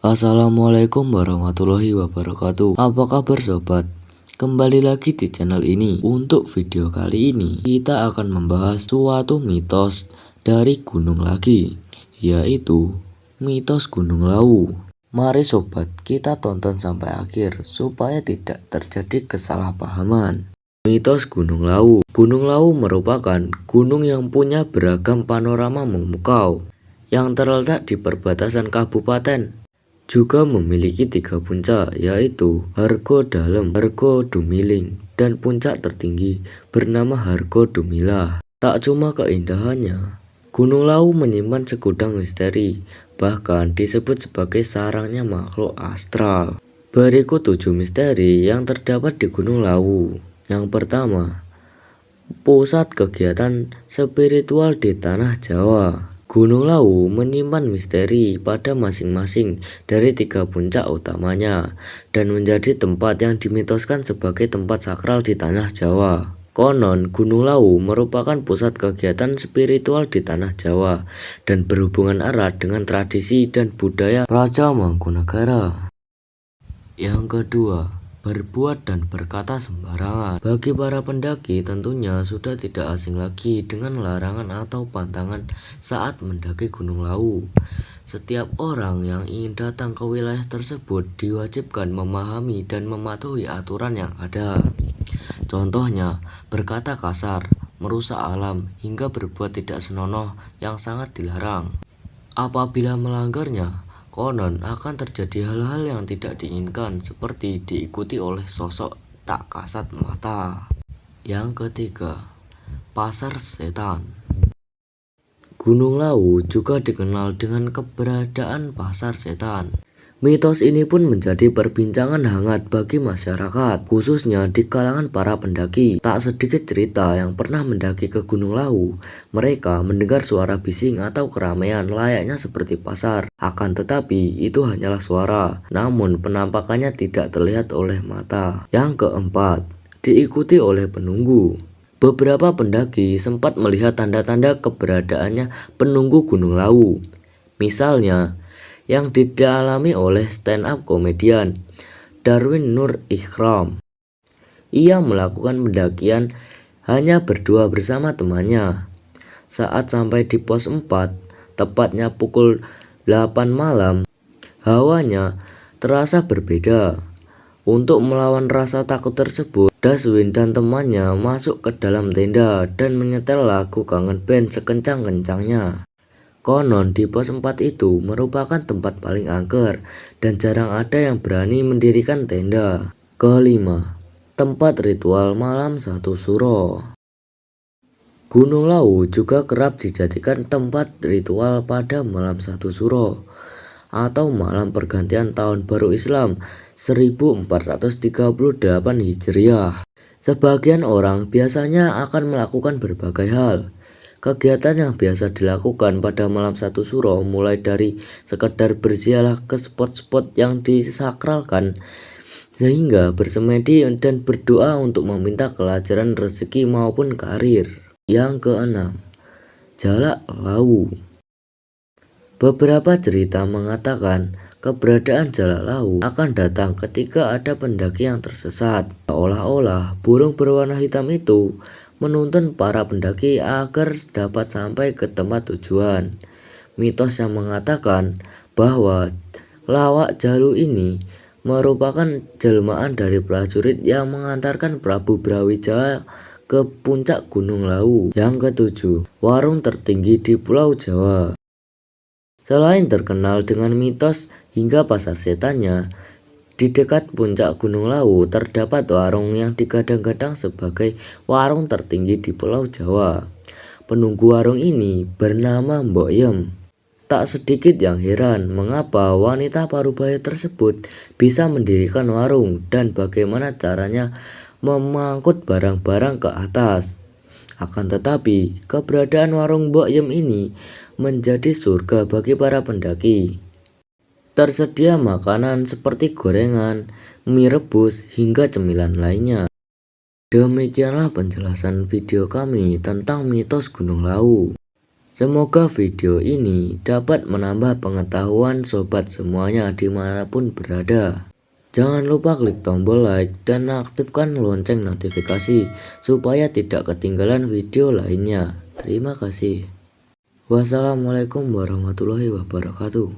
Assalamualaikum warahmatullahi wabarakatuh. Apa kabar sobat? Kembali lagi di channel ini. Untuk video kali ini kita akan membahas suatu mitos dari gunung lagi, yaitu mitos Gunung Lawu. Mari sobat, kita tonton sampai akhir supaya tidak terjadi kesalahpahaman. Mitos Gunung Lawu. Gunung Lawu merupakan gunung yang punya beragam panorama memukau yang terletak di perbatasan kabupaten. Juga memiliki 3 puncak, yaitu Hargo Dalem, Hargo Dumiling, dan puncak tertinggi bernama Hargo Dumilah. Tak cuma keindahannya, Gunung Lawu menyimpan segudang misteri, bahkan disebut sebagai sarangnya makhluk astral. Berikut 7 misteri yang terdapat di Gunung Lawu. Yang pertama, pusat kegiatan spiritual di Tanah Jawa. Gunung Lawu menyimpan misteri pada masing-masing dari 3 puncak utamanya dan menjadi tempat yang dimitoskan sebagai tempat sakral di Tanah Jawa. Konon, Gunung Lawu merupakan pusat kegiatan spiritual di Tanah Jawa dan berhubungan erat dengan tradisi dan budaya Raja Mangkunagara. Yang kedua, berbuat dan berkata sembarangan. Bagi para pendaki tentunya sudah tidak asing lagi dengan larangan atau pantangan saat mendaki Gunung Lawu. Setiap orang yang ingin datang ke wilayah tersebut diwajibkan memahami dan mematuhi aturan yang ada. Contohnya, berkata kasar, merusak alam, hingga berbuat tidak senonoh yang sangat dilarang. Apabila melanggarnya, konon akan terjadi hal-hal yang tidak diinginkan seperti diikuti oleh sosok tak kasat mata. Yang ketiga, pasar setan. Gunung Lawu juga dikenal dengan keberadaan pasar setan. Mitos ini pun menjadi perbincangan hangat bagi masyarakat, khususnya di kalangan para pendaki. Tak sedikit cerita yang pernah mendaki ke Gunung Lawu, mereka mendengar suara bising atau keramaian layaknya seperti pasar. Akan tetapi, itu hanyalah suara, namun penampakannya tidak terlihat oleh mata. Yang keempat, diikuti oleh penunggu. Beberapa pendaki sempat melihat tanda-tanda keberadaannya penunggu Gunung Lawu. Misalnya, yang dialami oleh stand-up komedian Darwin Nur Ikram. Ia melakukan pendakian hanya berdua bersama temannya. Saat sampai di pos 4, tepatnya pukul 8 malam, hawanya terasa berbeda. Untuk melawan rasa takut tersebut, Daswin dan temannya masuk ke dalam tenda dan menyetel lagu kangen band sekencang-kencangnya. Konon di pos 4 itu merupakan tempat paling angker dan jarang ada yang berani mendirikan tenda. Kelima, tempat ritual malam 1 Suro. Gunung Lawu juga kerap dijadikan tempat ritual pada malam 1 Suro atau malam pergantian tahun baru Islam 1438 Hijriah. Sebagian orang biasanya akan melakukan berbagai hal. Kegiatan yang biasa dilakukan pada malam 1 Suro mulai dari sekedar berziarah ke spot-spot yang disakralkan, sehingga bersemedi dan berdoa untuk meminta kelancaran rezeki maupun karir. Yang keenam, Jalak Lawu. Beberapa cerita mengatakan keberadaan Jalak Lawu akan datang ketika ada pendaki yang tersesat. Seolah-olah burung berwarna hitam itu menuntun para pendaki agar dapat sampai ke tempat tujuan. Mitos yang mengatakan bahwa lawak Jalu ini merupakan jelmaan dari prajurit yang mengantarkan Prabu Brawijaya ke puncak Gunung Lawu. Yang ketujuh, warung tertinggi di Pulau Jawa. Selain terkenal dengan mitos hingga pasar setannya, di dekat puncak Gunung Lawu terdapat warung yang digadang-gadang sebagai warung tertinggi di Pulau Jawa. Penunggu warung ini bernama Mbok Yem. Tak sedikit yang heran mengapa wanita parubaya tersebut bisa mendirikan warung dan bagaimana caranya memangkut barang-barang ke atas. Akan tetapi, keberadaan warung Mbok Yem ini menjadi surga bagi para pendaki. Tersedia makanan seperti gorengan, mie rebus, hingga cemilan lainnya. Demikianlah penjelasan video kami tentang mitos Gunung Lawu. Semoga video ini dapat menambah pengetahuan sobat semuanya dimanapun berada. Jangan lupa klik tombol like dan aktifkan lonceng notifikasi supaya tidak ketinggalan video lainnya. Terima kasih. Wassalamualaikum warahmatullahi wabarakatuh.